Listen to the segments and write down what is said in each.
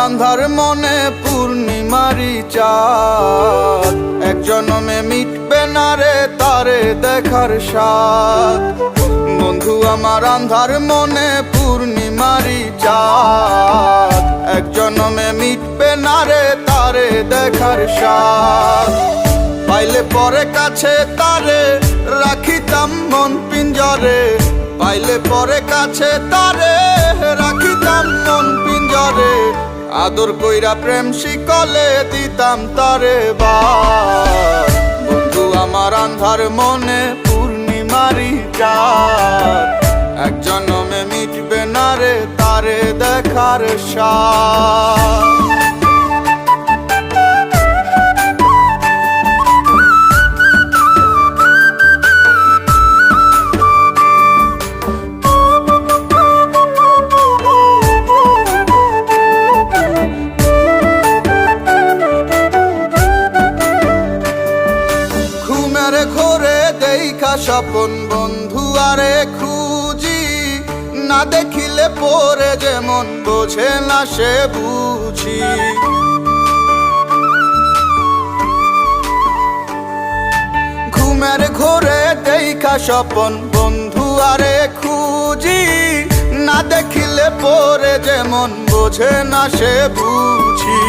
আন্ধার মনে পূর্ণিমারি চাঁদ, এক জনমে মিটবে না রে তারে দেখার স্বাদ। বন্ধু আমার আন্ধার মনে পূর্ণিমারি চাঁদ, এক জনমে মিটবে না রে তারে দেখার স্বাদ। পাইলে পরে কাছে তারে রাখিতাম মন পিঞ্জরে, পাইলে পরে কাছে তারে রাখিতাম মন পিঞ্জরে। আদর কইরা প্রেম শিকলে দিতাম তারে বার। বন্ধু আমার আন্ধার মনে পূর্ণিমারি চাঁদ, এক জনমে মিটবে না রে তারে দেখার স্বাদ। ঘরে দেখা স্বপন বন্ধু আরে খুঁজি, না দেখিলে পরে যেমন বোঝে না সে বুঝি। ঘুমের ঘরে দেখা স্বপন বন্ধু আরে খুঁজি, না দেখিলে পরে যেমন বোঝে না সে বুঝি।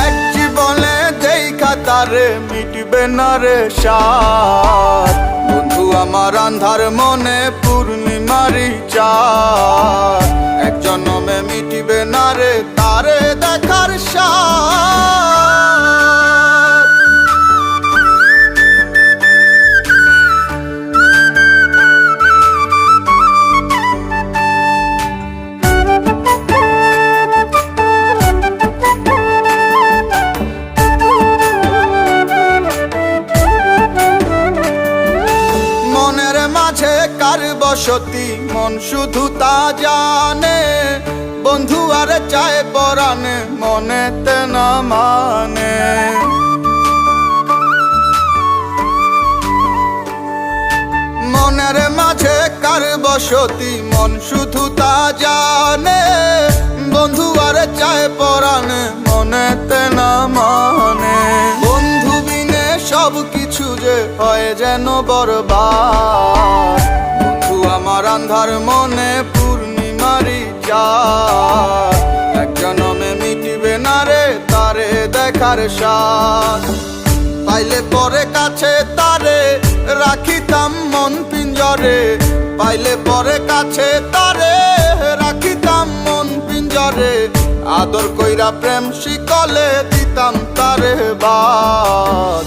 এক জীবনে দেখা তারে মিটবে না রে সাথ। বন্ধু আমার আন্ধার মনে পূর্ণিমারি চাঁদ, এক জনমে মিটবে না রে তারে দেখার স্বাদ। মনের মাঝে কার বসতি মন শুধু তা জানে, বন্ধু আর চায় পরাণে মনেতে না মানে। মনের মাঝে কার বসতি মন শুধু তা জানে, বন্ধু আর চায় পরাণে মনেতে না মানে। বন্ধু বিনে সব কিছু যে হয় যেন বরবাদ। বন্ধু আমার আন্ধার মনে পূর্ণিমারি চাঁদ, এক জনমে মিটবে না রে তারে দেখার স্বাদ। পাইলে পরে কাছে তারে রাখিতাম মন পিঞ্জরে, পাইলে পরে কাছে তারে রাখিতাম মন পিঞ্জরে। আদর কইরা প্রেম শিকলে দিতাম তারে বাদ।